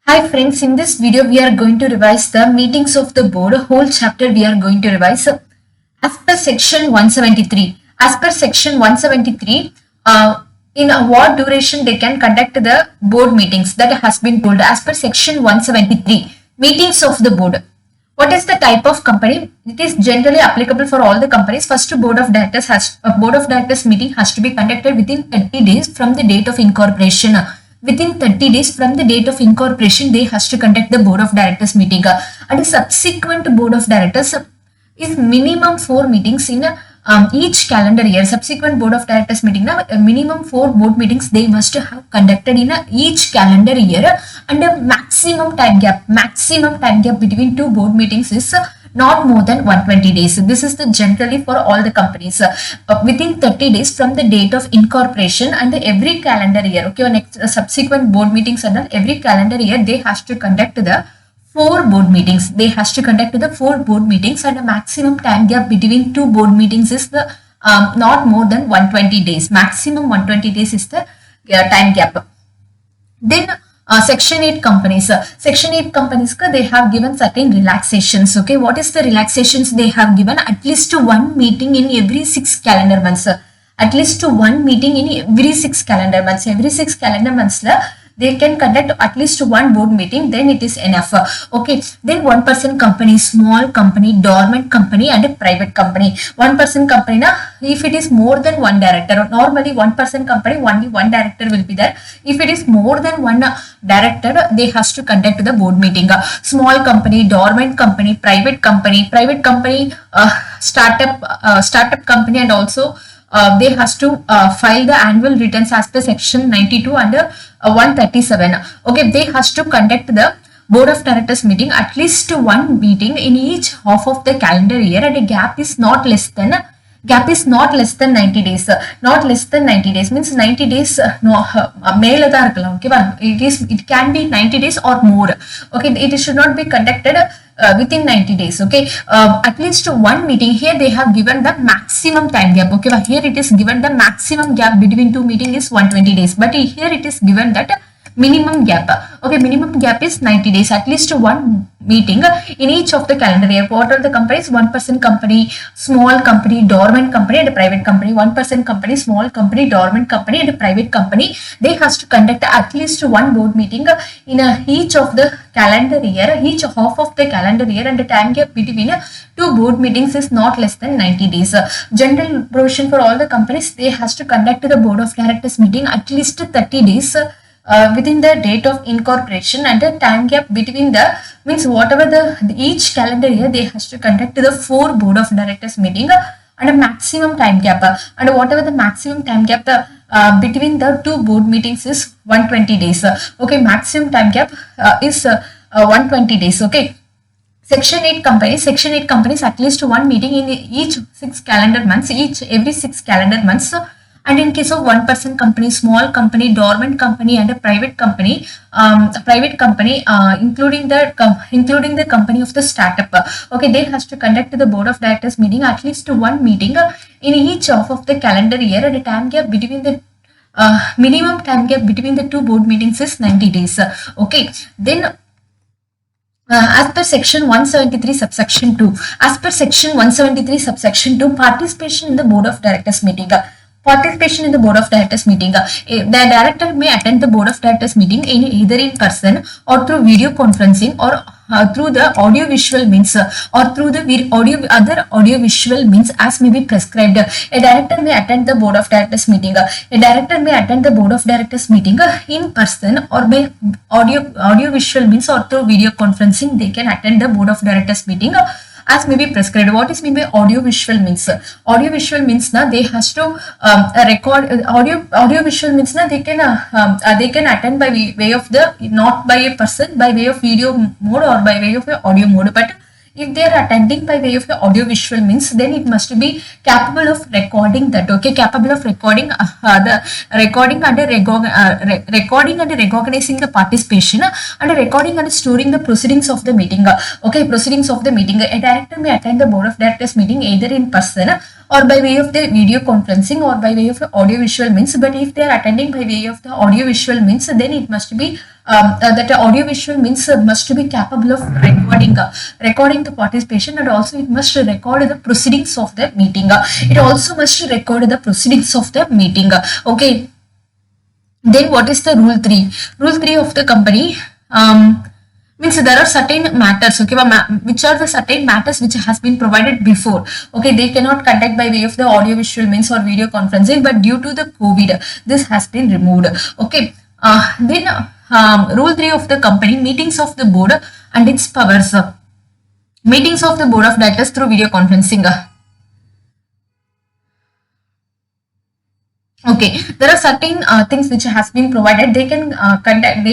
Hi friends, in this video we are going to revise the meetings of the board. Whole chapter we are going to revise as per section 173. As per section 173, in what duration they can conduct the board meetings, that has been told as per section 173. Meetings of the board. What is the type of company? It is generally applicable for all the companies. First, board of directors meeting has to be conducted within 30 days from the date of incorporation. Within 30 days from the date of incorporation, they has to conduct the board of directors meeting. And subsequent board of directors is minimum 4 meetings in each calendar year. Subsequent board of directors meeting, minimum 4 board meetings they must have conducted in each calendar year, and a maximum time gap between 2 board meetings is not more than 120 days. This is the generally for all the companies. Within 30 days from the date of incorporation, and every calendar year, okay, next subsequent board meetings and every calendar year they has to conduct the 4 board meetings. They has to conduct the 4 board meetings, and a maximum time gap between 2 board meetings is the not more than 120 days. Maximum 120 days is the time gap. Then Section 8 companies. Section 8 companies, they have given certain relaxations. Okay, what is the relaxations they have given? At least 1 meeting in every 6 calendar months. At least 1 meeting in every 6 calendar months. Every 6 calendar months, they can conduct at least 1 board meeting, then it is enough. Okay, then 1% company, small company, dormant company, and a private company. 1% company, if it is more than 1 director, normally 1% company, only 1 director will be there. If it is more than 1 director, they has to conduct the board meeting. Small company, dormant company, private company, startup company, and also they has to file the annual returns as per section 92 and 137. Okay, they has to conduct the board of directors meeting at least 1 meeting in each half of the calendar year, and a gap is not less than 90 days. Not less than 90 days means 90 days மேல தான் இருக்கலாம். Okay, it can be 90 days or more. Okay, it should not be conducted within 90 days. Okay, at least 1 meeting. Here they have given the maximum time gap. Okay, here it is given the maximum gap between 2 meetings is 120 days, but here it is given that minimum gap. Okay, minimum gap is 90 days. At least 1 meeting in each of the calendar year. What are the companies? 1% company, small company, dormant company, and a private company. 1% company, small company, dormant company, and a private company. They has to conduct at least 1 board meeting in each of the calendar year, each half of the calendar year, and the time gap between 2 board meetings is not less than 90 days. General provision for all the companies, they has to conduct the board of directors meeting at least 30 days within the date of incorporation, and the time gap between the means whatever the each calendar year they has to conduct the 4 board of directors meeting, and a maximum time gap, and whatever the maximum time gap between the 2 board meetings is 120 days. Okay, maximum time gap is 120 days. Okay, Section 8 companies at least 1 meeting in each 6 calendar months, every 6 calendar months. And in case of 1% company, small company, dormant company, and a private company, including the company of the startup, okay, they has to conduct the board of directors meeting at least 1 meeting in each half of the calendar year, and the time gap between the minimum time gap between the 2 board meetings is 90 days. Okay, then as per section 173 subsection 2, participation in the board of directors meeting. Participation in the board of directors meeting. The director may attend the board of directors meeting either in person or through video conferencing, or through the audio visual means, or through the other audio visual means as may be prescribed. A director may attend the board of directors meeting. In person, or by audio visual means, or through video conferencing they can attend the board of directors meeting as may be prescribed. What is mean by audio visual means? Audio visual means they has to record audio visual means they can attend by way of the, not by a person, by way of video mode or by way of audio mode. But if they are attending by way of the audio visual means, then it must be capable of recording that. Okay, capable of recording recording and recognizing the participation, and recording and storing the proceedings of the meeting. Okay, proceedings of the meeting. A director may attend the board of directors meeting either in person or by way of the video conferencing or by way of audio visual means. But if they are attending by way of the audio visual means, then it must be that audio visual means must be capable of recording the participation, and also it must record the proceedings of the meeting. It also must record the proceedings of the meeting. Okay. Then what is the rule 3? Rule 3 of the company means there are certain matters, okay, which are the certain matters which has been provided before. Okay, they cannot conduct by way of the audio visual means or video conferencing, but due to the COVID, this has been removed. Okay. Then rule 3 of the company, meetings of the board and its powers. Meetings of the board of directors through video conferencing. Okay, there are certain things which has been provided. They can conduct,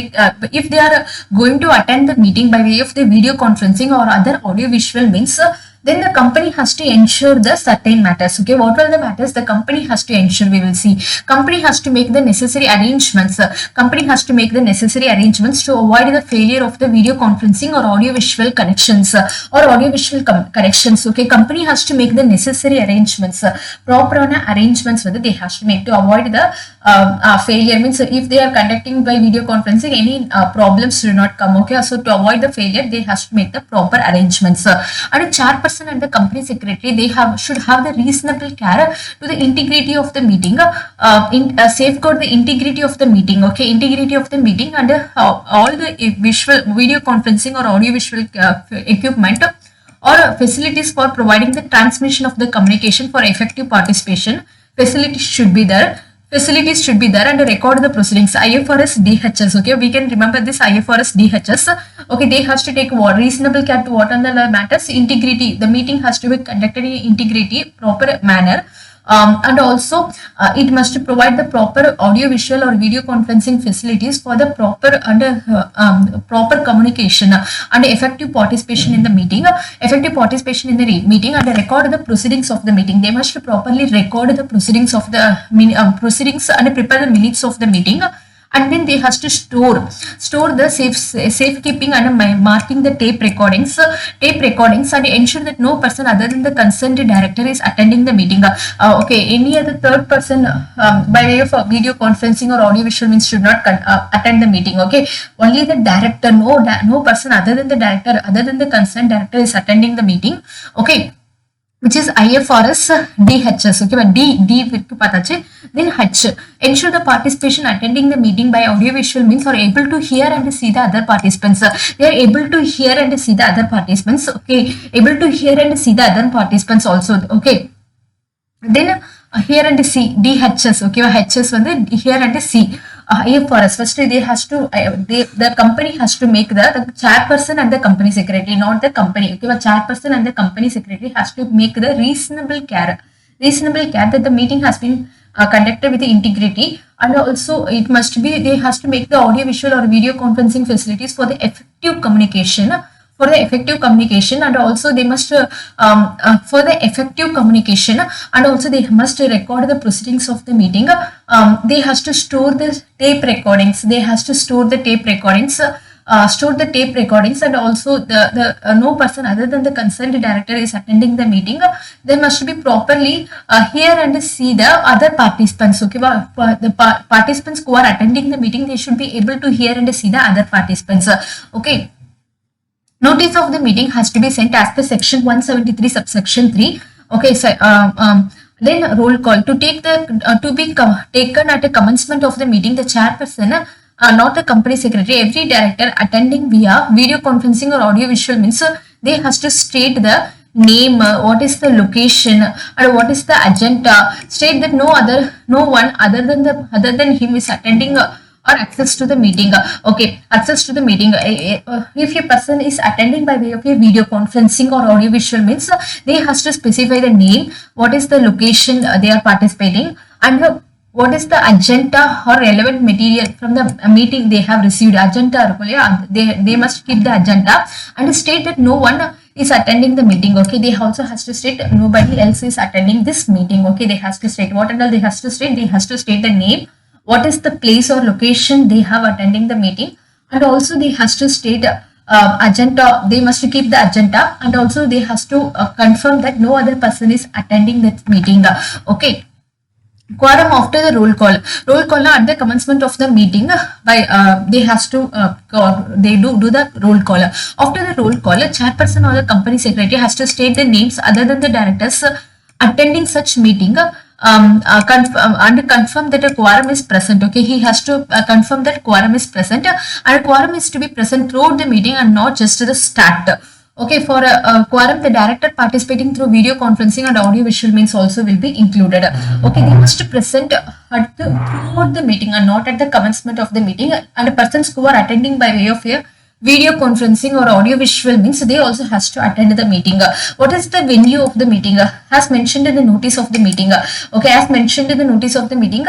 if they are going to attend the meeting by way of the video conferencing or other audio visual means, then the company has to ensure the certain matters. Okay, what are the matters the company has to ensure? We will see. Company has to make the necessary arrangements. Company has to make the necessary arrangements to avoid the failure of the video conferencing or audio visual connections or audio visual connections. Okay, company has to make the necessary arrangements, proper arrangements whether they has to make to avoid the failure. Means if they are conducting by video conferencing, any problems do not come. Okay, so to avoid the failure, they has to make the proper arrangements. And a chairperson and the company secretary, they should have the reasonable care to the integrity of the meeting, safeguard the integrity of the meeting. Okay, integrity of the meeting, and all the video conferencing or audio visual equipment or facilities for providing the transmission of the communication for effective participation. Facilities should be there. Facilities should be there and record the proceedings. IFRS DHS. Okay, we can remember this IFRS DHS. Okay, they has to take reasonable care to what are the matters. Integrity. The meeting has to be conducted in integrity, proper manner. And also it must provide the proper audio visual or video conferencing facilities for the proper proper communication and effective participation in the meeting, meeting, and record the proceedings of the meeting. They must properly record the proceedings of the proceedings and prepare the minutes of the meeting. And then they has to store the safekeeping and marking the tape recordings and ensure that no person other than the concerned director is attending the meeting. Okay, any other third person by way of video conferencing or audio visual means should not attend the meeting. Okay, only the director, no person other than the director, other than the concerned director is attending the meeting. Okay, which is IFRS DHS. Okay, but D then H. Ensure the participation attending the meeting by audiovisual means are able to hear and see the other participants. They are able to hear and see the other participants. Okay, able to hear and see the other participants also. Okay, then hear and see DHS. Okay, HS வந்து hear and see. IFRS first they has to the company has to make the chairperson and the company secretary, not the company. Okay, the chairperson and the company secretary has to make the reasonable care that the meeting has been conducted with the integrity, and also it must be they has to make the audio visual or video conferencing facilities for the effective communication. And also they must for the effective communication, and also they must record the proceedings of the meeting. They has to store the tape recordings. And also the no person other than the concerned director is attending the meeting. They must be properly hear and see the other participants. Okay, the participants who are attending the meeting, they should be able to hear and see the other participants. Okay. Notice of the meeting has to be sent as per section 173 subsection 3. Okay, so then roll call to take the to be taken at the commencement of the meeting. The chairperson, not the company secretary, every director attending via video conferencing or audio visual means they has to state the name, what is the location, and what is the agenda. State that no one other than him is attending or access to the meeting. Okay, access to the meeting. If a person is attending by way of a video conferencing or audio visual means they has to specify the name, what is the location they are participating, and what is the agenda or relevant material from the meeting they have received. Agenda, they must keep the agenda and state that no one is attending the meeting. Okay, they also has to state nobody else is attending this meeting. Okay, they has to state what and all they has to state. They has to state the name, what is the place or location they have attending the meeting, and also they has to state agenda. They must keep the agenda, and also they has to confirm that no other person is attending that meeting. Okay, Quorum after the roll call. Roll call at the commencement of the meeting by they has to they do the roll call. After the roll call, a chairperson or the company secretary has to state the names other than the directors attending such meeting. And confirm that a quorum is present. Okay, he has to confirm that quorum is present, and quorum is to be present throughout the meeting and not just to the start. Okay, for a quorum, the director participating through video conferencing and audio visual means also will be included. Okay, they must present throughout the meeting and not at the commencement of the meeting. And the persons who are attending by way of a video conferencing or audio visual means they also has to attend the meeting. What is the venue of the meeting? As mentioned in the notice of the meeting. Okay, as mentioned in the notice of the meeting,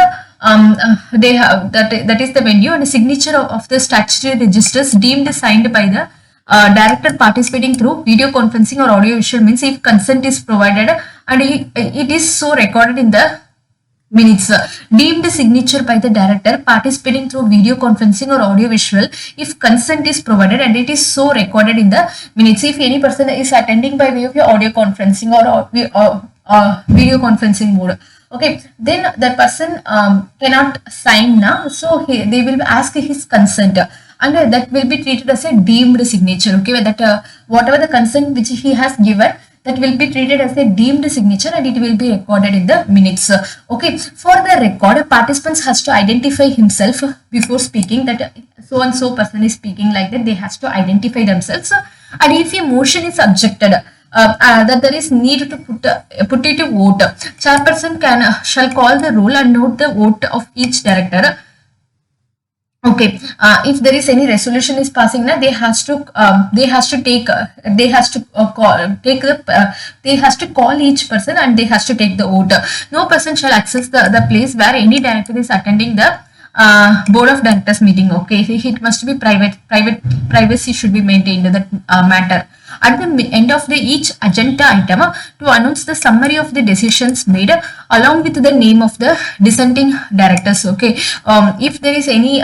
they have that is the venue, and the signature of the statutory registers deemed signed by the director participating through video conferencing or audio visual means if consent is provided, and it is so recorded in the minutes. Deemed signature by the director participating through video conferencing or audio visual if consent is provided, and it is so recorded in the minutes. If any person is attending by way of your audio conferencing or video conferencing mode, okay, then the person cannot sign now, so they will ask his consent, and that will be treated as a deemed signature. Okay, that whatever the consent which he has given, that will be treated as a deemed signature and it will be recorded in the minutes. Okay, for the record, participants has to identify himself before speaking, that so and so person is speaking, like that they has to identify themselves. And if a motion is objected, that there is need to put it to vote, chairperson shall call the roll and note the vote of each director. Okay, if there is any resolution is passing, na, they has to call each person and they has to take the vote. No person shall access the place where any director is attending the board of directors meeting. Okay, it must be privacy should be maintained in that matter. At the end of each agenda item, to announce the summary of the decisions made along with the name of the dissenting directors. Okay, if there is any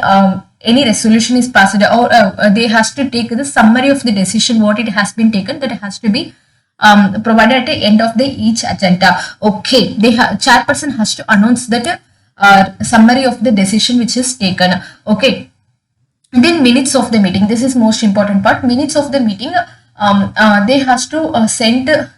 resolution is passed, or they has to take the summary of the decision what it has been taken, that has to be provided at the end of each agenda. Okay, chairperson has to announce that summary of the decision which is taken. Okay, then minutes of the meeting. This is most important part. Minutes of the meeting. They has to send the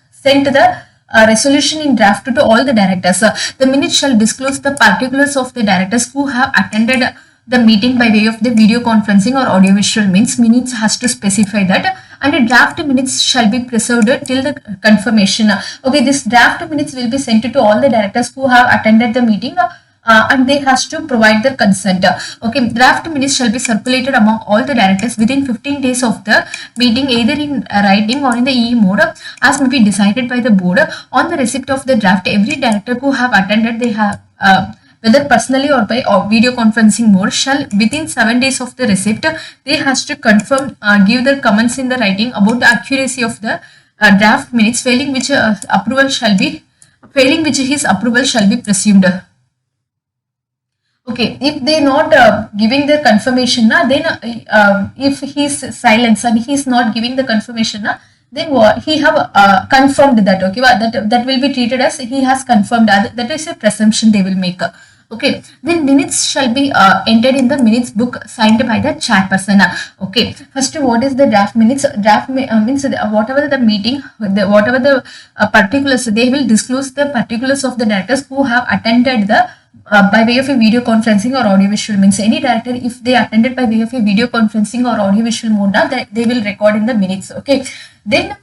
resolution in draft to all the directors. The minutes shall disclose the particulars of the directors who have attended the meeting by way of the video conferencing or audiovisual means. Minutes has to specify that, and the draft minutes shall be preserved till the confirmation. Okay, this draft minutes will be sent to all the directors who have attended the meeting. And they has to provide their consent. Okay, draft minutes shall be circulated among all the directors within 15 days of the meeting, either in writing or in the e-mode, as may be decided by the board. On the receipt of the draft, every director who have attended, they have whether personally or by video conferencing mode, shall within 7 days of the receipt, they has to confirm, give their comments in the writing about the accuracy of the draft minutes, failing which his approval shall be presumed. Okay, if they not giving the confirmation, then if he's silent and he's not giving the confirmation, then he have confirmed that. Okay, that will be treated as he has confirmed. That is a presumption they will make. Okay, then minutes shall be entered in the minutes book signed by the chairperson. Okay, first what is the draft minutes? Draft means whatever the meeting, whatever the particulars, they will disclose the particulars of the directors who have attended the by way of a video conferencing or audiovisual means. Any director, if they attended by way of a video conferencing or audiovisual mode, they will record in the minutes. Okay, then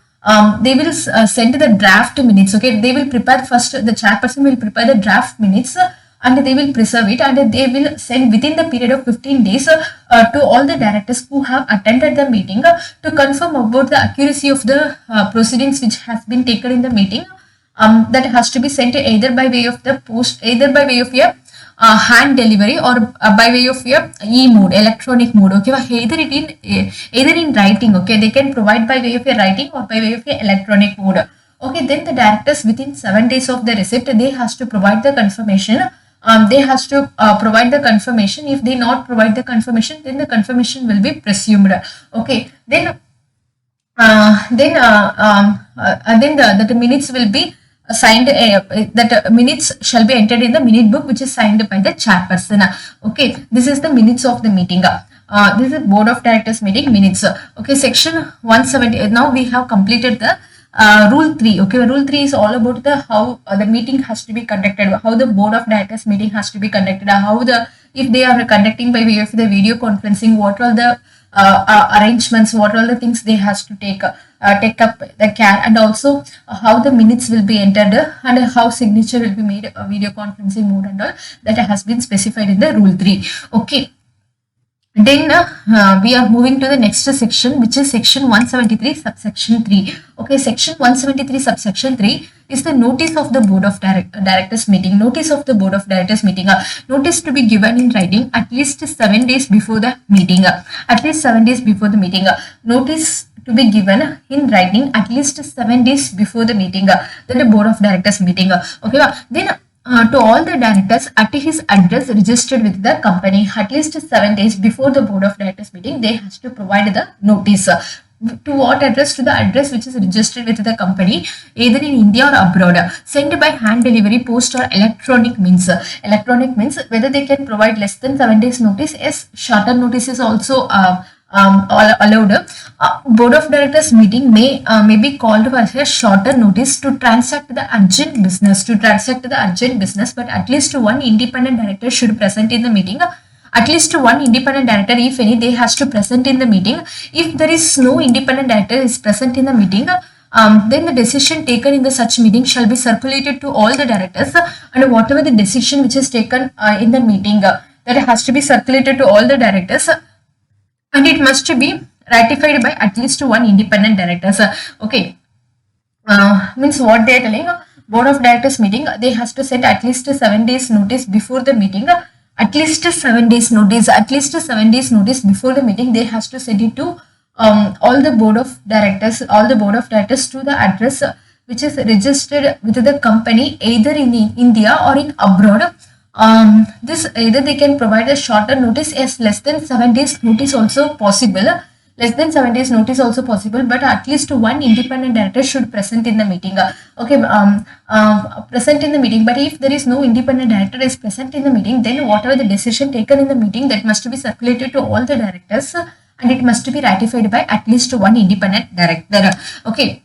they will send the draft minutes. Okay, they will prepare first, the chairperson will prepare the draft minutes and they will preserve it, and they will send within the period of 15 days to all the directors who have attended the meeting to confirm about the accuracy of the proceedings which has been taken in the meeting. That has to be sent either by way of the post, either by way of your hand delivery, or by way of your e-mode, electronic mode. Okay, either in writing. Okay, they can provide by way of your writing or by way of your electronic mode. Okay, then the directors within 7 days of the receipt, they has to provide the confirmation. They has to provide the confirmation. If they not provide the confirmation, then the confirmation will be presumed. Okay, then the minutes will be signed that minutes shall be entered in the minute book, which is signed by the chairperson. Okay, this is the minutes of the meeting. This is board of directors meeting minutes. Okay, section 170. Now we have completed the rule 3. Okay, rule 3 is all about the how the meeting has to be conducted, how the board of directors meeting has to be conducted, how the if they are conducting by way of the video conferencing, what are the arrangements, what are the things they has to take up the care, and also how the minutes will be entered and how signature will be made video conferencing mode and all that has been specified in the rule 3. Okay. Then we are moving to the next section, which is section 173 subsection 3. Okay, section 173 subsection 3 is the notice of the board of directors meeting. Notice of the board of directors meeting. Notice to be given in writing at least 7 days before the meeting. At least 7 days before the meeting. Notice to be given in writing at least 7 days before the meeting. The board of directors meeting. Okay, then to all the directors at his address registered with the company at least 7 days before the board of directors meeting, they has to provide the notice. To what address? To the address which is registered with the company, either in India or abroad. Sent by hand delivery, post or electronic means. Electronic means whether they can provide less than 7 days notice. Yes, shorter notice is also allowed. Board of directors meeting may be called for a shorter notice to transact the urgent business. But at least one independent director should present in the meeting. At least one independent director, if any, they has to present in the meeting. If there is no independent director is present in the meeting, then the decision taken in the such meeting shall be circulated to all the directors, and whatever the decision which is taken in the meeting, that has to be circulated to all the directors. And it must be ratified by at least one independent directors. Okay, means what they are telling, board of directors meeting, they has to set at least 7 days notice before the meeting. At least 7 days notice. At least 7 days notice before the meeting, they has to send it to all the board of directors. All the board of directors to the address which is registered with the company either in India or in abroad. This either they can provide a shorter notice, as less than 7 days notice also possible. Less than 7 days notice also possible, but at least one independent director should present in the meeting. Okay, present in the meeting. But if there is no independent director is present in the meeting, then whatever the decision taken in the meeting, that must be circulated to all the directors, and it must be ratified by at least one independent director. Okay.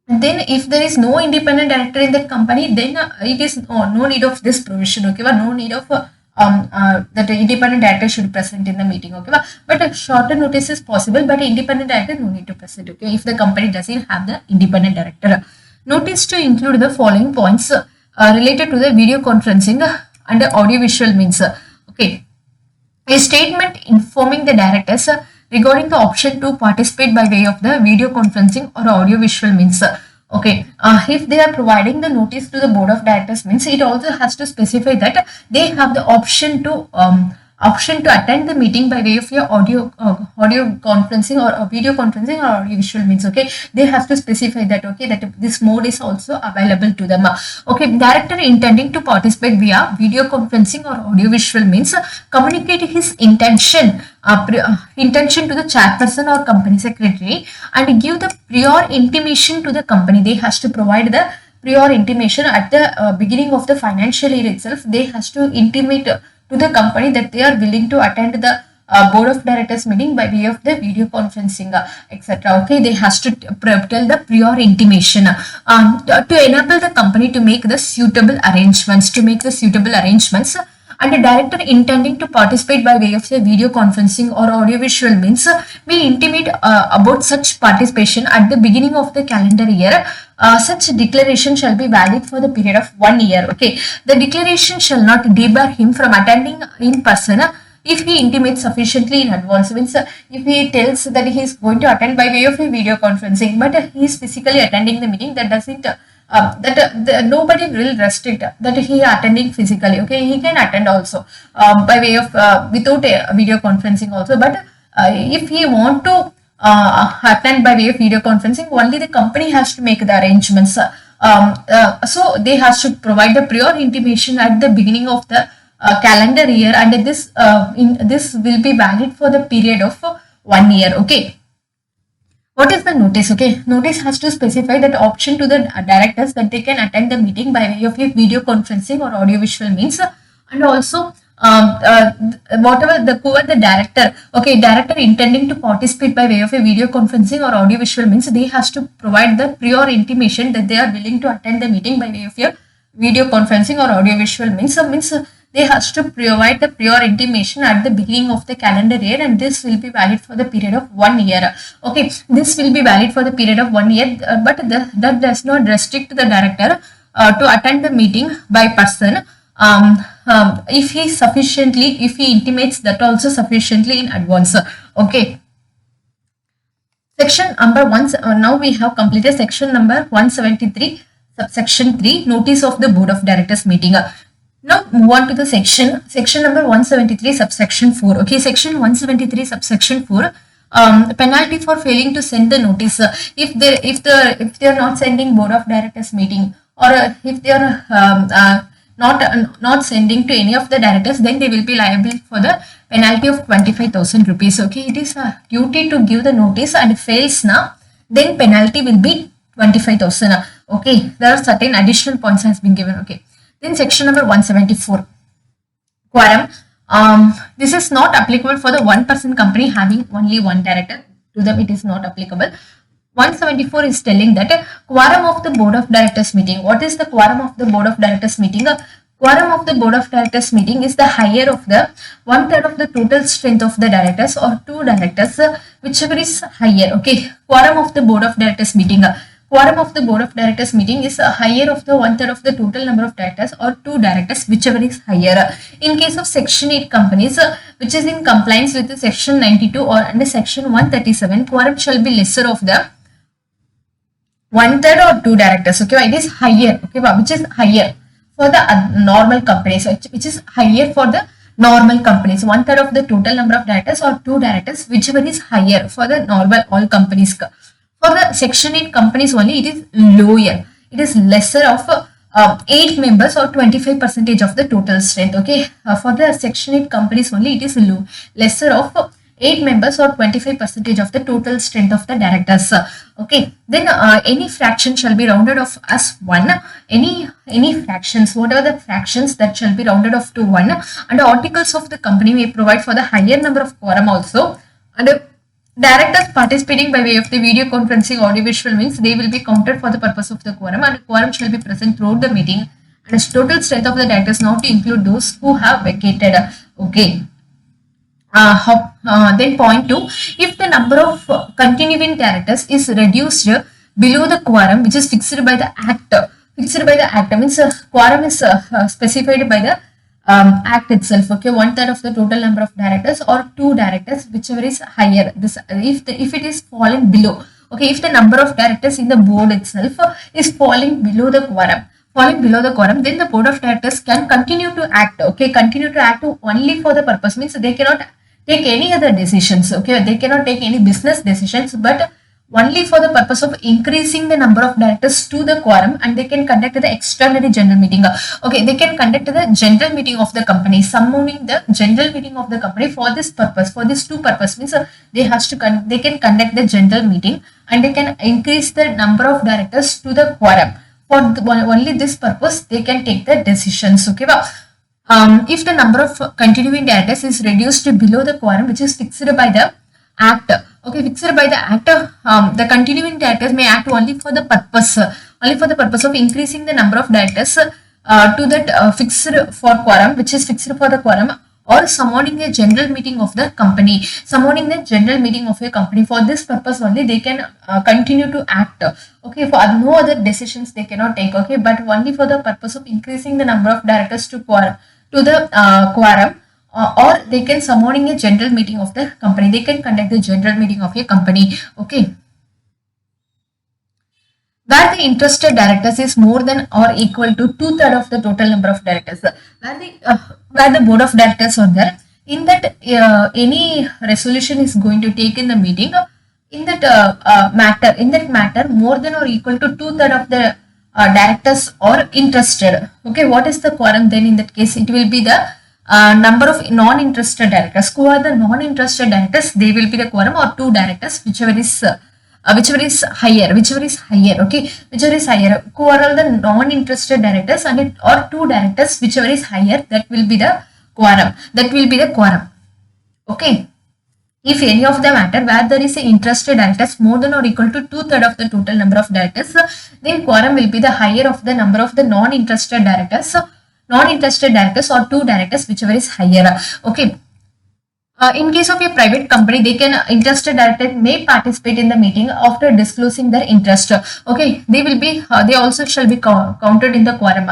Then if there is no independent director in that company, then it is no need of this provision. Okay, no need of that independent director should present in the meeting. Okay, but a shorter notice is possible, but independent director no need to present. Okay, if the company doesn't have the independent director. Notice to include the following points related to the video conferencing and audiovisual means. Okay, a statement informing the directors regarding the option to participate by way of the video conferencing or audiovisual means. Okay, if they are providing the notice to the board of directors means, it also has to specify that they have the option to attend the meeting by way of your audio conferencing or video conferencing or audiovisual means. Okay, they have to specify that. Okay, that this mode is also available to them. Okay, director intending to participate via video conferencing or audiovisual means communicate his intention to the chairperson or company secretary and give the prior intimation to the company. They has to provide the prior intimation at the beginning of the financial year itself. They has to intimate to the company that they are willing to attend the board of directors meeting by way of the video conferencing, etc. Okay, they has to tell the prior intimation to enable the company to make the suitable arrangements. And the director intending to participate by way of the video conferencing or audiovisual means may intimate about such participation at the beginning of the calendar year. Such declaration shall be valid for the period of 1 year. Okay, the declaration shall not debar him from attending in person if he intimates sufficiently in advance. Means if he tells that he is going to attend by way of a video conferencing, but he is physically attending the meeting, that doesn't nobody will restrict that he attending physically. Okay, he can attend also by way of without a video conferencing also. But if he want to attend by way of video conferencing, only the company has to make the arrangements. So they has to provide the prior intimation at the beginning of the calendar year, and this will be valid for the period of 1 year. Okay. What is the notice? Okay, notice has to specify that option to the directors that they can attend the meeting by way of a video conferencing or audio visual means, and also whatever the director, okay, director intending to participate by way of a video conferencing or audio visual means, they has to provide the prior intimation that they are willing to attend the meeting by way of a video conferencing or audio visual means. They has to provide the prior intimation at the beginning of the calendar year, and this will be valid for the period of 1 year. Okay, this will be valid for the period of 1 year, but that does not restrict the director to attend the meeting by person. If he intimates that also sufficiently in advance. Okay. Section number 1, now we have completed section number 173, subsection 3, notice of the board of directors meeting. Now move on to the section number 173, subsection 4. Okay, section 173, subsection 4. Penalty for failing to send the notice. If they are not sending board of directors meeting, or if they are not sending to any of the directors, then they will be liable for the penalty of 25,000 rupees. Okay, it is a duty to give the notice, and fails now, then penalty will be 25,000. Okay, there are certain additional points has been given. Okay, then section number 174, quorum. This is not applicable for the one-person company having only one director. To them it is not applicable. 174 is telling that quorum of the board of directors meeting. What is the quorum of the board of directors meeting? Quorum of the board of directors meeting is the higher of the 1/3 of the total strength of the directors or 2 directors, whichever is higher. Okay, quorum of the board of directors meeting. Quorum of the board of directors meeting is higher of the 1/3 of the total number of directors or 2 directors, whichever is higher. In case of section 8 companies, which is in compliance with the section 92 or under section 137, quorum shall be lesser of the 1/3 or 2 directors. Okay, it is higher. Okay, which is higher for the normal companies, which is higher for the normal companies. 1/3 of the total number of directors or 2 directors, whichever is higher for the normal all companies. For the section 8 companies only, it is lower. It is lesser of 8 members or 25% of the total strength. Okay, for the section 8 companies only, it is low, lesser of 8 members or 25% of the total strength of the directors. Okay, then any fraction shall be rounded off as 1. Any fractions, whatever the fractions, that shall be rounded off to 1. And the articles of the company may provide for the higher number of quorum also. And directors participating by way of the video conferencing audiovisual means, they will be counted for the purpose of the quorum, and quorum shall be present throughout the meeting, and the total strength of the directors not to include those who have vacated. Okay. Then point 2, if the number of continuing directors is reduced below the quorum which is fixed by the act, means quorum is specified by the act itself. Okay, 1/3 of the total number of directors or 2 directors, whichever is higher. This if it is fallen below. Okay, if the number of directors in the board itself is falling below the quorum, then the board of directors can continue to act. Okay, continue to act only for the purpose, means they cannot take any other decisions. Okay, they cannot take any business decisions, but only for the purpose of increasing the number of directors to the quorum, and they can conduct the extraordinary general meeting. Okay, they can conduct the general meeting of the company, summoning the general meeting of the company for this purpose, for this 2 purpose, means they can conduct the general meeting, and they can increase the number of directors to the quorum. For only this purpose, they can take the decisions. Okay, if the number of continuing directors is reduced below the quorum which is fixed by the act. Okay, fixed by the act, the continuing directors may act only for the purpose of increasing the number of directors to that fixed for quorum, which is fixed for the quorum, or summoning a general meeting of the company. For this purpose only they can continue to act. Okay, for no other decisions they cannot take. Okay, but only for the purpose of increasing the number of directors to the quorum. Or they can summoning a general meeting of the company. They can conduct the general meeting of a company. Okay, where the interested directors is more than or equal to 2/3 of the total number of directors. Where the board of directors are there, in that any resolution is going to take in the meeting, in that matter more than or equal to 2/3 of the directors are interested. Okay, what is the quorum then? In that case, it will be the number of non-interested directors. Who are the non-interested directors? They will be the quorum, or 2 directors, whichever is Okay, whichever is higher, who are all the non-interested directors and or two directors, whichever is higher, that will be the quorum. Okay. If any of the matter where there is a interested directors more than or equal to two-thirds of the total number of directors, then quorum will be the higher of the number of the non-interested directors. Non-interested directors or two directors, whichever is higher. Okay. In case of a private company, they can interested director may participate in the meeting after disclosing their interest. Okay, they will be they also shall be counted in the quorum.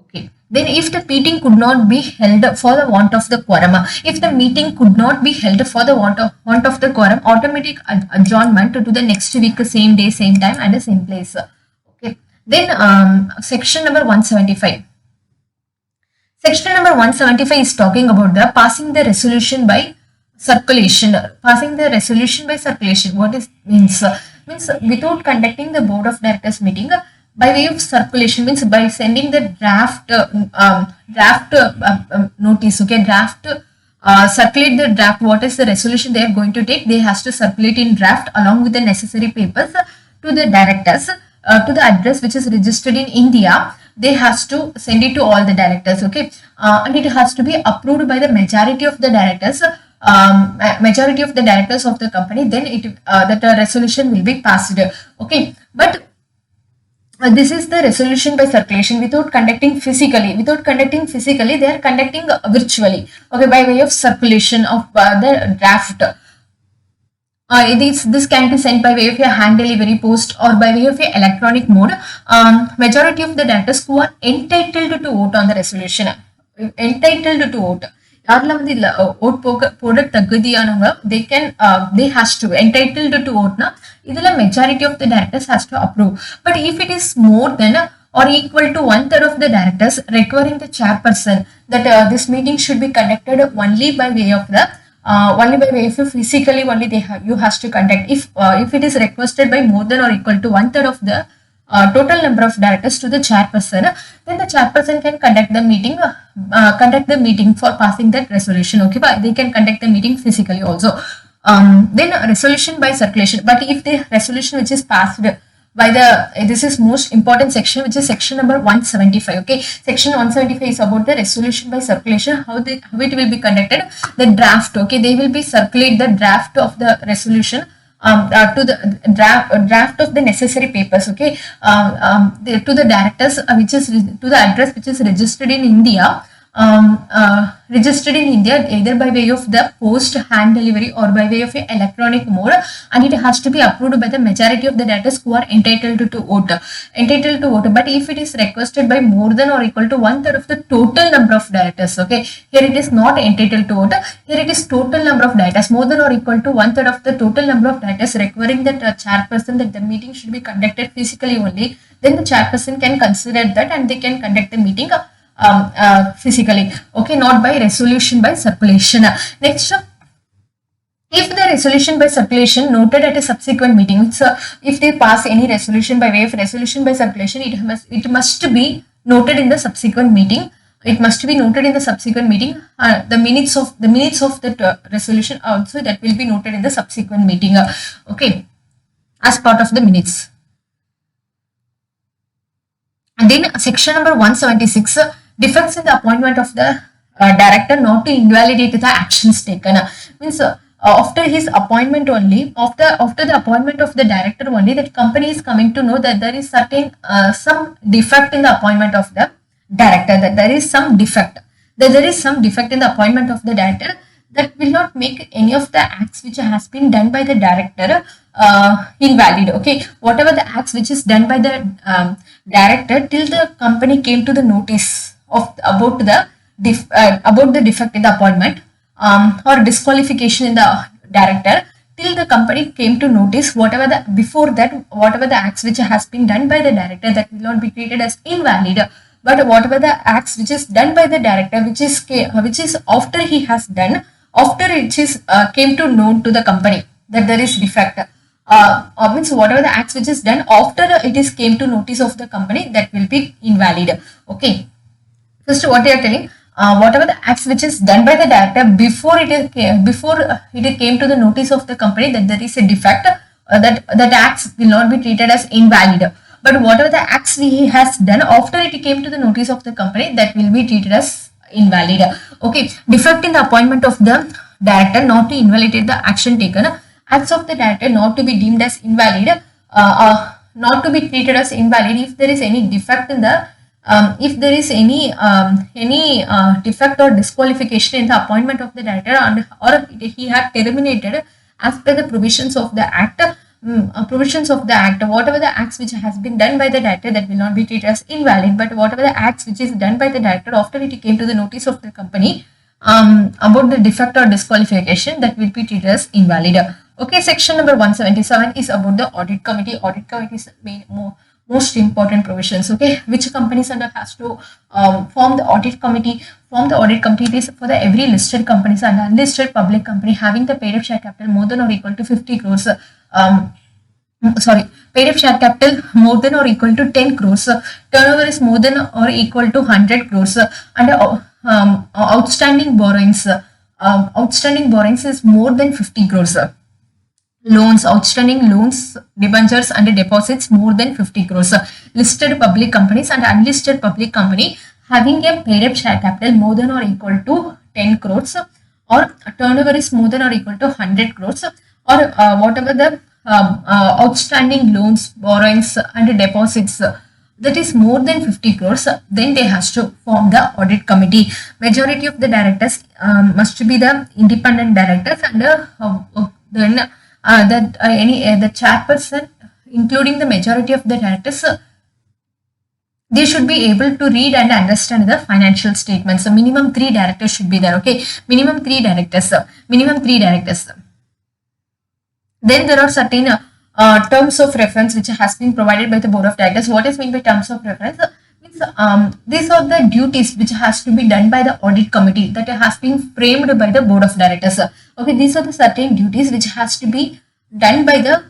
Okay. Then if the meeting could not be held for the want of the quorum, if the meeting could not be held for the want of the quorum, automatic adjournment to the next week, same day, same time, and the same place. Okay. Then section number 175. Section number 175 is talking about the passing the resolution by circulation. Passing the resolution by circulation. What is means? Means without conducting the board of directors meeting, by way of circulation, means by sending the draft notice. Okay, circulate the draft. What is the resolution they are going to take? They has to circulate in draft along with the necessary papers to the directors to the address which is registered in India. They has to send it to all the directors. Okay, and it has to be approved by the majority of the directors. Majority of the directors of the company. Then it that resolution will be passed. Okay, but this is the resolution by circulation without conducting physically. They are conducting virtually. Okay, by way of circulation of the draft. This can be sent by way of a hand delivery post or by way of a electronic mode. Majority of the directors who are entitled to vote on the resolution. Entitled to vote. யாரெல்லாம் வந்து இல்ல vote போட தகுதியானவங்க they has to entitled to vote na இதுல majority of the directors has to approve. But if it is more than or equal to one-third of the directors requiring the chairperson that this meeting should be conducted only by way of physically only you has to conduct. If it is requested by more than or equal to one-third of the total number of directors to the chairperson, then the chairperson can conduct the meeting for passing that resolution. Okay, but they can conduct the meeting physically also. Then resolution by circulation. But if the resolution which is passed by this is most important section, which is section number 175. Okay, section 175 is about the resolution by circulation. How it will be conducted? The draft. Okay, they will be circulate the draft of the resolution. To the draft of the necessary papers. Okay, to the directors which is to the address which is registered in India. Registered in India either by way of the post, hand delivery or by way of a electronic mode, and it has to be approved by the majority of the directors who are entitled to vote. But if it is requested by more than or equal to one-third of the total number of directors, okay, here it is not entitled to vote, here it is total number of directors, more than or equal to one-third of the total number of directors requiring that chairperson that the meeting should be conducted physically only, then the chairperson can consider that and they can conduct the meeting physically. Okay, not by resolution by circulation. Next, if the resolution by circulation noted at a subsequent meeting, if they pass any resolution by way of resolution by circulation, it must be noted in the subsequent meeting. It must be noted in the subsequent meeting. The minutes of that resolution also that will be noted in the subsequent meeting. Okay, as part of the minutes. And then section number 176. Defects in the appointment of the director not to invalidate the actions taken. Means after his appointment only, after the appointment of the director only, that company is coming to know that there is certain some defect in the appointment of the director. That there is some defect. In the appointment of the director that will not make any of the acts which has been done by the director invalid. Okay, whatever the acts which is done by the director till the company came to the notice about the defect in the appointment or disqualification in the director, till the company came to notice whatever the acts which has been done by the director, that will not be treated as invalid. But whatever the acts which is done by the director, which is after he has done, after it is came to know to the company that there is defect, means whatever the acts which is done after it is came to notice of the company, that will be invalid. Okay. First, what they are telling, whatever the acts which is done by the director before it came to the notice of the company that there is a defect, that acts will not be treated as invalid. But whatever the acts he has done after it came to the notice of the company, that will be treated as invalid. Okay, defect in the appointment of the director not to invalidate the action taken. Acts of the director not to be deemed as invalid, not to be treated as invalid if there is any defect in the if there is any defect or disqualification in the appointment of the director, and or he had terminated as per the provisions of the act. Whatever the acts which has been done by the director, that will not be treated as invalid, but whatever the acts which is done by the director after it came to the notice of the company about the defect or disqualification, that will be treated as invalid. Okay, section number 177 is about the audit committee. Audit committee is most important provisions. Okay, which companies under has to form the audit committee? Form the audit committee is for the every listed companies and unlisted public company having the paid up share capital more than or equal to 50 crores. Paid up share capital more than or equal to 10 crores. Turnover is more than or equal to 100 crores. And outstanding borrowings. Outstanding borrowings is more than 50 crores. Loans, outstanding loans, debentures and deposits more than 50 crores. Listed public companies and unlisted public company having a paid up share capital more than or equal to 10 crores, or turnover is more than or equal to 100 crores, or whatever the outstanding loans, borrowings and deposits that is more than 50 crores, then they has to form the audit committee. Majority of the directors must be the independent directors, and then the chairperson, including the majority of the directors, they should be able to read and understand the financial statements. So minimum 3 directors should be there. Okay, minimum 3 directors. Then there are certain terms of reference which has been provided by the board of directors. What is meant by terms of reference? Means these are the duties which has to be done by the audit committee that has been framed by the board of directors. Okay, these are the certain duties which has to be done by the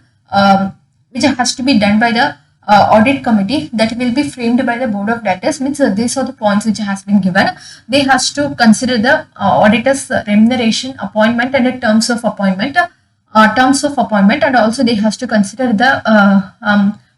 audit committee that will be framed by the board of directors. Means these are the points which has been given. They has to consider the auditor's remuneration, appointment and the terms of appointment. And also they has to consider the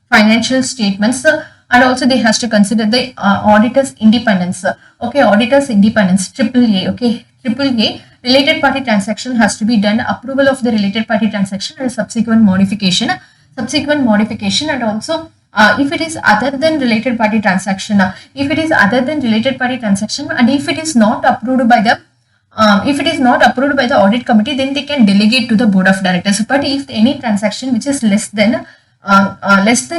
financial statements, and also they has to consider the auditor's independence. Okay, auditor's independence, AAA. Okay, AAA, related party transaction has to be done, approval of the related party transaction and subsequent modification, and also if it is other than related party transaction, and if it is not approved by the audit committee, then they can delegate to the board of directors. But if any transaction which is less than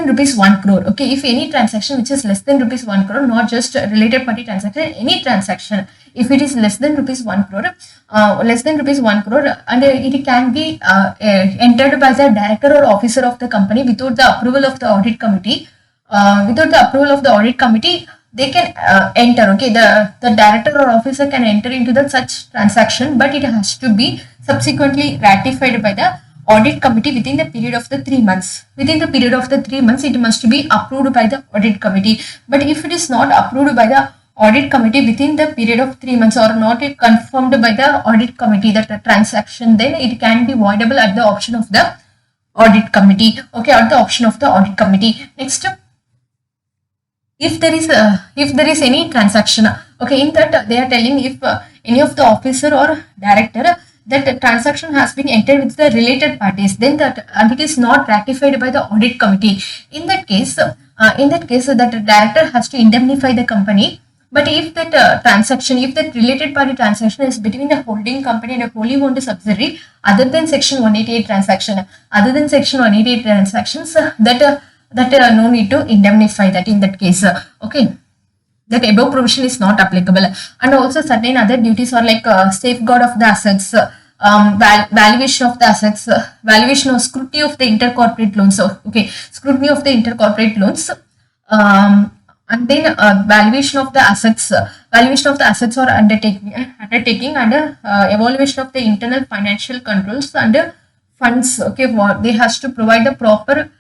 rupees 1 crore, okay, if any transaction which is less than rupees 1 crore, not just related party transaction, any transaction, if it is less than rupees 1 crore, and it can be entered by the director or officer of the company without the approval of the audit committee. They can enter. Okay, the director or officer can enter into the such transaction, but it has to be subsequently ratified by the audit committee within the period of the 3 months. Within the period of the 3 months, it must be approved by the audit committee. But if it is not approved by the audit committee within the period of 3 months, or not confirmed by the audit committee that the transaction, then it can be voidable at the option of the audit committee. Okay, at the option of the audit committee. Next, if there is any transaction, okay, in that they are telling if any of the officer or director, that the transaction has been entered with the related parties, then and it is not ratified by the audit committee. In that case, that the director has to indemnify the company. But if that related party transaction is between the holding company and a wholly owned subsidiary, other than section 188 transactions, that no need to indemnify that in that case. Okay, that above provision is not applicable. And also certain other duties are like safeguard of the assets, valuation of the assets, valuation or scrutiny of the intercorporate loans. Okay, scrutiny of the intercorporate loans, and then valuation of the assets or undertaking, and evaluation of the internal financial controls and funds. Okay, they has to provide the proper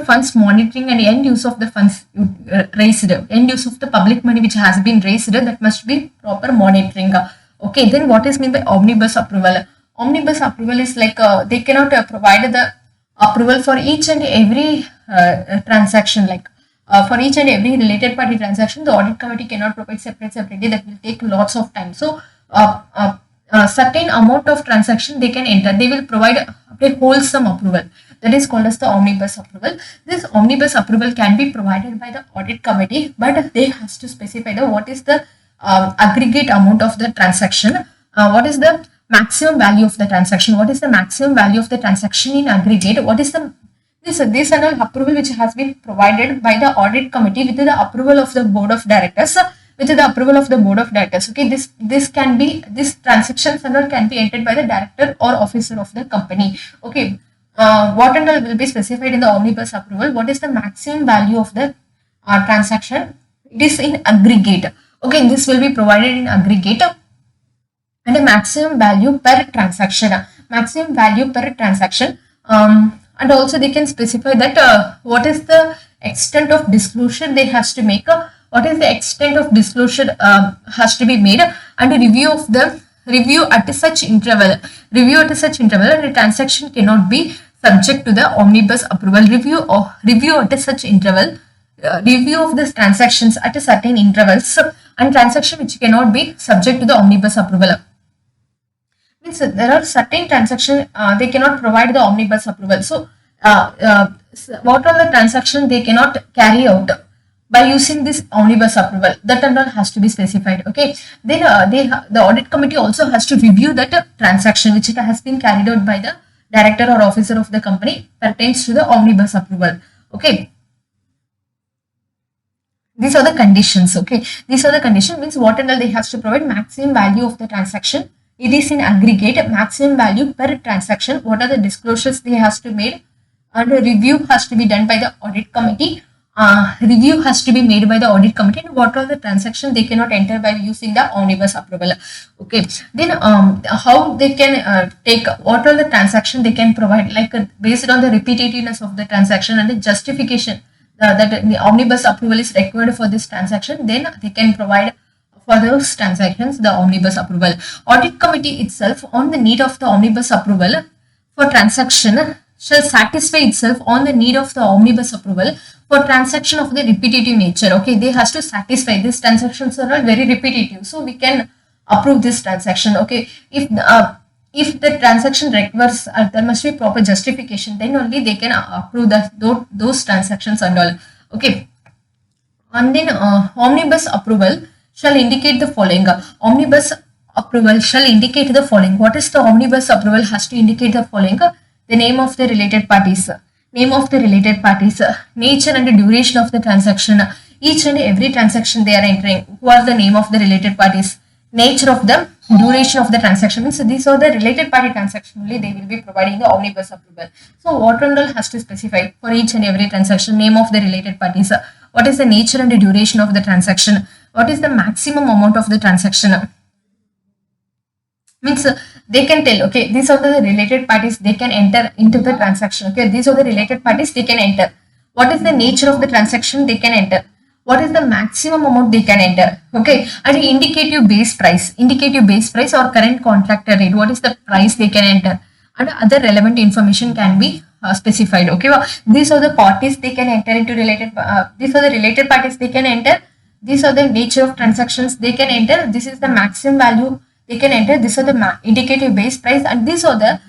funds monitoring and end use of the funds raised, end use of the public money which has been raised, that must be proper monitoring. Okay, then what is meant by omnibus approval? omnibus approval is like they cannot provide the approval for each and every transaction, like for each and every related party transaction, the audit committee cannot provide separately. That will take lots of time. So certain amount of transaction they can enter. They will provide a wholesome approval. That is called as the omnibus approval. This omnibus approval can be provided by the audit committee, but they has to specify the what is the aggregate amount of the transaction. What is the maximum value of the transaction? What is the maximum value of the transaction in aggregate? What is the this annual approval which has been provided by the audit committee with the approval of the board of directors. With the approval of the board of directors. Okay, this transactions and all can be entered by the director or officer of the company. Okay, what and all will be specified in the omnibus approval. What is the maximum value of the transaction? It is in aggregate. Okay, this will be provided in aggregate, and a maximum value per transaction. Maximum value per transaction. And also they can specify that what is the extent of disclosure they has to make. What is the extent of disclosure has to be made, and a review of the review at such interval. Review at such interval, and a transaction cannot be subject to the omnibus approval. Review at such interval. Review of the transactions at a certain intervals, and transaction which cannot be subject to the omnibus approval. Means there are certain transactions they cannot provide the omnibus approval. So what are the transactions they cannot carry out by using this omnibus approval? That and all has to be specified. Okay, then the audit committee also has to review that transaction which has been carried out by the director or officer of the company pertains to the omnibus approval. Okay, these are the conditions. Okay, these are the conditions, means what and all they have to provide. Maximum value of the transaction, it is in aggregate. Maximum value per transaction, what are the disclosures they has to made, and a review has to be done by the audit committee. Review has to be made by the audit committee, and what are the transactions they cannot enter by using the omnibus approval. Okay, then how they can take, what are the transactions they can provide, like based on the repetitiveness of the transaction and the justification that the omnibus approval is required for this transaction, then they can provide for those transactions the omnibus approval. Audit committee itself on the need of the omnibus approval for transaction shall satisfy itself on the need of the omnibus approval for transaction of the repetitive nature. Okay, they has to satisfy these transactions are all very repetitive, so we can approve this transaction. Okay, if the transaction requires there must be proper justification, then only they can approve those transactions and all. Okay, and then omnibus approval shall indicate the following. Omnibus approval shall indicate the following. What is the omnibus approval? Has to indicate the following: the name of the related parties, nature and the duration of the transaction. Each and every transaction they are entering, who are the name of the related parties, nature of the duration of the transaction. So these are the related party transaction only they will be providing the omnibus approval. So what and all has to specify for each and every transaction: name of the related parties, what is the nature and the duration of the transaction, what is the maximum amount of the transaction. Means they can tell, okay, these are the related parties they can enter into the transaction. Okay, these are the related parties they can enter. What is the nature of the transaction they can enter? What is the maximum amount they can enter? Okay, and indicative base price or current contractor rate, what is the price they can enter, and other relevant information can be specified. Okay, well, these are the parties they can enter into related. These are the related parties they can enter. These are the nature of transactions they can enter. This is the maximum value they can enter. These are the indicative base price, and these are the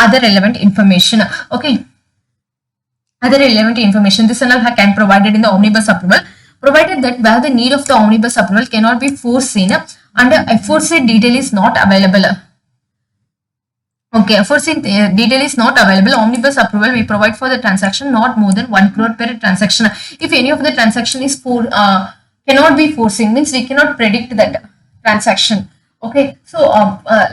other relevant information. Okay, other relevant information this and all can provided in the omnibus approval, provided that where the need of the omnibus approval cannot be foreseen and aforesaid detail is not available. Okay, aforesaid detail is not available, omnibus approval may provide for the transaction not more than 1 crore per transaction. If any of the transaction is cannot be foreseen, means we cannot predict that transaction. Okay, so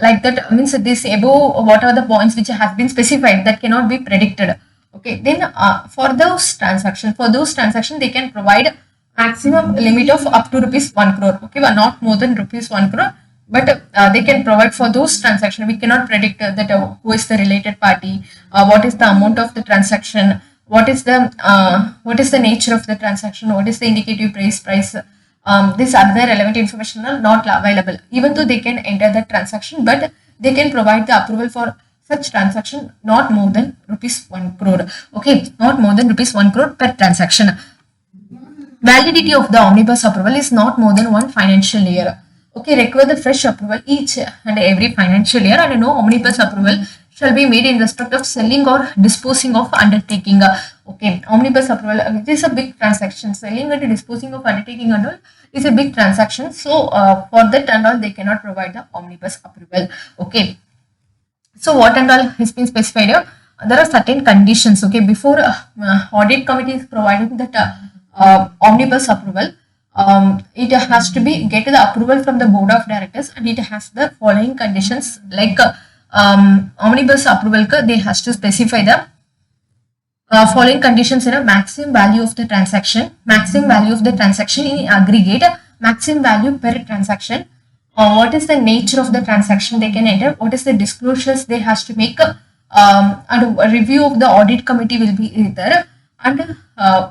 like that means this above what are the points which have been specified that cannot be predicted. Okay, then for those transactions they can provide maximum limit of up to rupees 1 crore. Okay, but not more than rupees 1 crore. But they can provide for those transactions. We cannot predict that who is the related party, what is the amount of the transaction, what is the nature of the transaction, what is the indicative price. These other relevant information are not available. Even though they can enter the transaction, but they can provide the approval for such transaction not more than rupees 1 crore. Okay, not more than rupees 1 crore per transaction. Validity of the omnibus approval is not more than one financial year. Okay, require the fresh approval each and every financial year, and no omnibus approval shall be made in respect of selling or disposing of undertaking. Okay, omnibus approval, it is a big transaction. Selling and disposing of undertaking and all is a big transaction. So for that and all, they cannot provide the omnibus approval. Okay. So what and all has been specified here? There are certain conditions. Okay, before audit committee is providing that omnibus approval, it has to be get the approval from the board of directors, and it has the following conditions like omnibus approval. They has to specify the following conditions in a maximum value of the transaction, maximum value of the transaction in aggregate, maximum value per transaction. What is the nature of the transaction they can enter, what is the disclosures they has to make, and a review of the audit committee will be there, and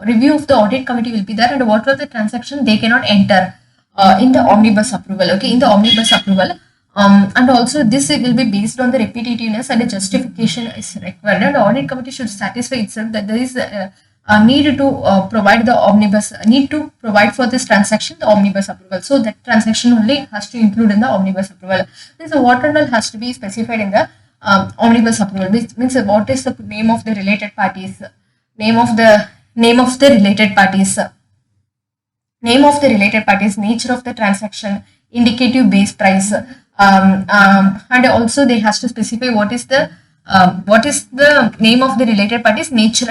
review of the audit committee will be there, and what are the transaction they cannot enter in the omnibus approval. Okay, in the omnibus approval, and also this will be based on the repetitiveness, and a justification is required, and the audit committee should satisfy itself that there is need to provide the omnibus, need to provide for this transaction the omnibus approval. So that transaction only has to include in the omnibus approval. So what and all has to be specified in the omnibus approval, which means what is the name of the related parties, name of the related parties, nature of the transaction, indicative base price, and also they has to specify what is the name of the related parties, nature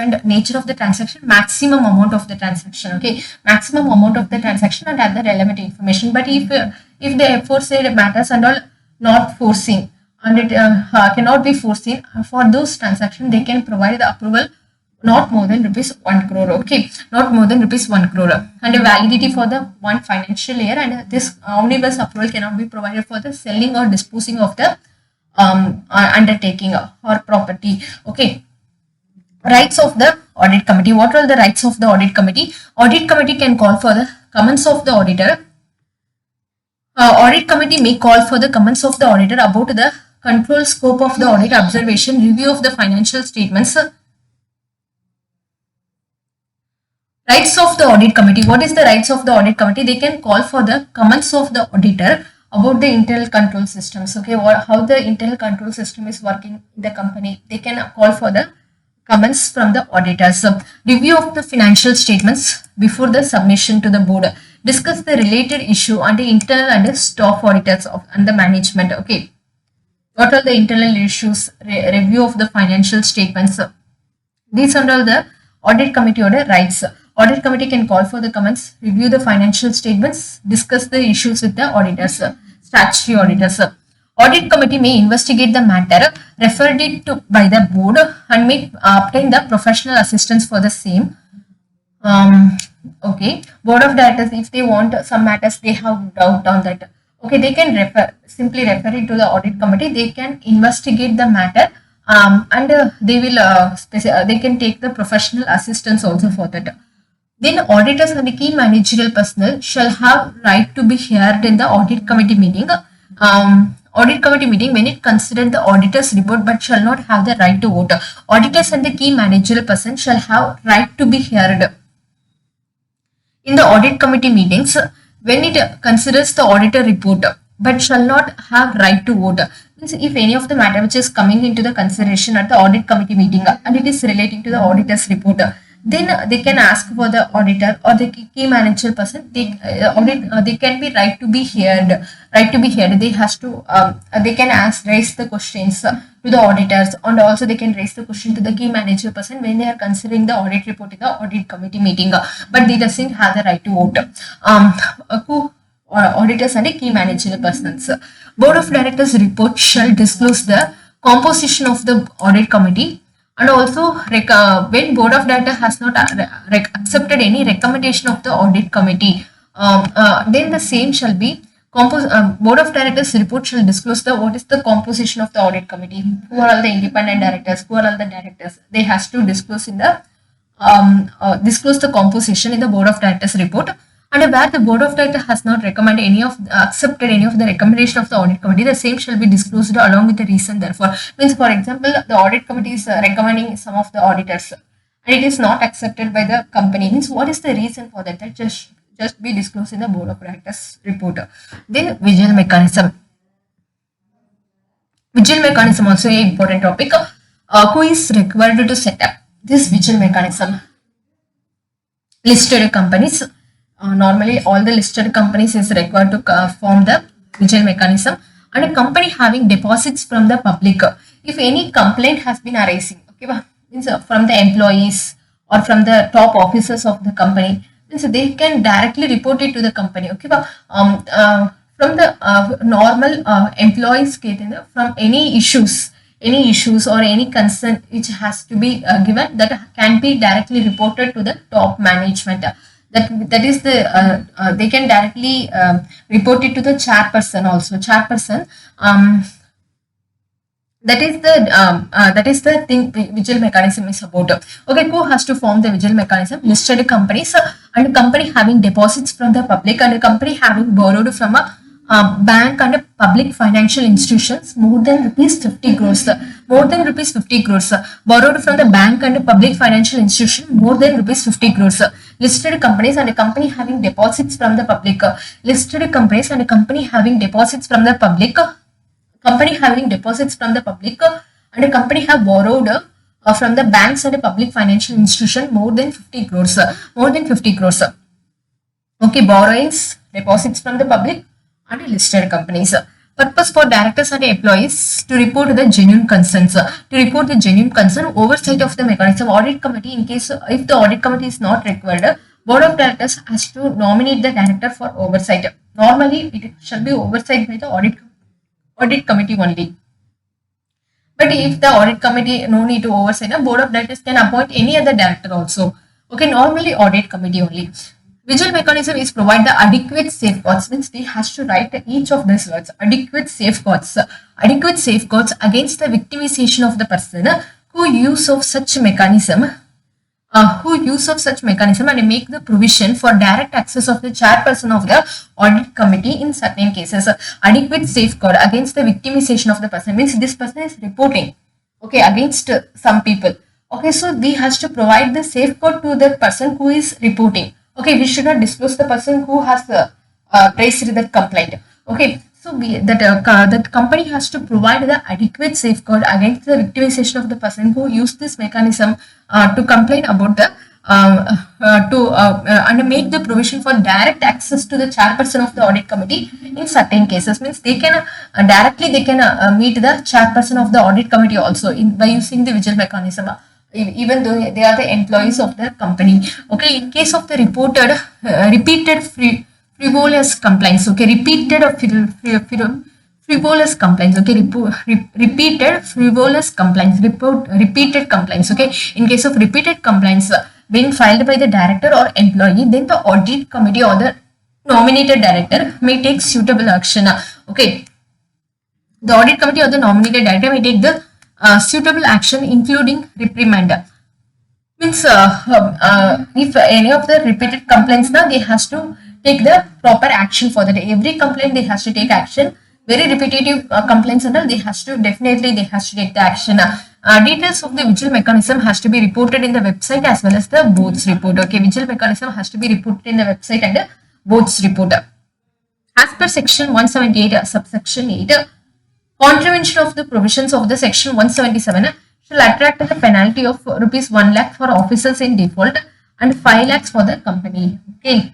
of the transaction, maximum amount of the transaction. Okay, maximum amount of the transaction and other relevant information. But if the aforesaid matters and all not foreseen, and it cannot be foreseen, for those transactions they can provide the approval not more than rupees 1 crore. Okay, not more than rupees 1 crore, and a validity for the one financial year, and this omnibus approval cannot be provided for the selling or disposing of the undertaking or property. Okay, rights of the audit committee. What are the rights of the audit committee? Audit committee can call for the comments of the auditor. Audit committee may call for the comments of the auditor about the control scope of the audit, observation, review of the financial statements. Rights of the audit committee. What is the rights of the audit committee? They can call for the comments of the auditor about the internal control systems. Okay, how the internal control system is working in the company. They can call for the comments from the auditors. Review of the financial statements before the submission to the board. Discuss the related issue on the internal and the staff auditors and the management. Okay, what are the internal issues? Review of the financial statements. These are all the audit committee order rights. Audit committee can call for the comments, review the financial statements, discuss the issues with the auditors, statutory auditors. Audit committee may investigate the matter, referred it to by the board, and may obtain the professional assistance for the same. Okay, board of directors, if they want some matters, they have doubt on that. Okay, they can simply refer it to the audit committee. They can investigate the matter, and they will they can take the professional assistance also for that. Then auditors and key managerial personnel shall have right to be heard in the audit committee meeting. Audit committee meeting when it considered the auditor's report but shall not have the right to vote. Auditors and the key managerial person shall have right to be heard in the audit committee meetings when it considers the auditor report but shall not have right to vote. Means if any of the matter which is coming into the consideration at the audit committee meeting and it is relating to the auditor's report, then they can ask for the auditor or the key managerial person. They can be right to be heard. They has to they can raise the questions to the auditors, and also they can raise the question to the key managerial person when they are considering the audit report in the audit committee meeting. But they doesn't have the right to vote. Auditors and key managerial persons. Board of directors report shall disclose the composition of the audit committee. And also, when board of directors has not accepted any recommendation of the audit committee, then the same shall be board of directors report shall disclose what is the composition of the audit committee. Who are all the independent directors? Who are all the directors? They has to disclose in the disclose the composition in the board of directors report. And where the board of directors has not recommended accepted any of the recommendation of the audit committee, the same shall be disclosed along with the reason therefore. Means, for example, the audit committee is recommending some of the auditors and it is not accepted by the company. Means, what is the reason for that? That just be disclosed in the board of directors report. Then visual mechanism. Visual mechanism also an important topic. Who is required to set up this visual mechanism? Listed companies. Normally, all the listed companies is required to form the visual mechanism, and a company having deposits from the public. If any complaint has been arising, okay, means from the employees or from the top officers of the company, means they can directly report it to the company. Okay, from the normal employees getting from any issues or any concern which has to be given, that can be directly reported to the top management. That is the they can directly report it to the chairperson also. Chairperson. That is the thing visual mechanism is about. Okay, who has to form the visual mechanism? Listed companies and a company having deposits from the public and a company having borrowed from a bank and a public financial institutions more than rupees 50 crores. More than rupees 50 crores. Borrowed from the bank and a public financial institution more than rupees 50 crores. Listed companies and a company having deposits from the public. Listed companies and a company having deposits from the public. Company having deposits from the public and a company have borrowed from the banks and a public financial institution more than 50 crores. More than 50 crores. Okay, borrowings, deposits from the public and listed companies. Purpose for directors and employees to report the genuine concerns. To report the genuine concern, oversight of the mechanism. Audit committee, in case if the audit committee is not required, board of directors has to nominate the director for oversight. Normally, it shall be oversight by the audit committee only. But if the audit committee no need to oversight, board of directors can appoint any other director also. Okay, normally audit committee only. Visual mechanism is provide the adequate safeguards. Means they has to write each of these words. Adequate safeguards. Adequate safeguards against the victimization of the person who use of such mechanism. And make the provision for direct access of the chairperson of the audit committee in certain cases. Adequate safeguard against the victimization of the person means this person is reporting, okay, against some people. Okay, so we has to provide the safeguard to the person who is reporting. Okay, we should not disclose the person who has raised that complaint. Okay, so that company has to provide the adequate safeguard against the victimization of the person who used this mechanism to complain about the and make the provision for direct access to the chairperson of the audit committee in certain cases. Means they can directly meet the chairperson of the audit committee also by using the visual mechanism. Even though they are the employees of the company. Okay, in case of the repeated frivolous complaints. Okay, repeated frivolous complaints. Okay, repeated frivolous complaints. Repeated complaints. Okay, in case of repeated complaints being filed by the director or employee, then the audit committee or the nominated director may take suitable action. Okay, the audit committee or the nominated director may take the suitable action including reprimand. Means if any of the repeated complaints now, they has to take the proper action for that. Every complaint they has to take action. Very repetitive complaints and all, they has to take the action. Details of the visual mechanism has to be reported in the website as well as the board's report. Okay, visual mechanism has to be reported in the website and the board's report. As per section 178 subsection 8, contravention of the provisions of the section 177 shall attract the penalty of rupees 1 lakh for officers in default and 5 lakhs for the company. Okay.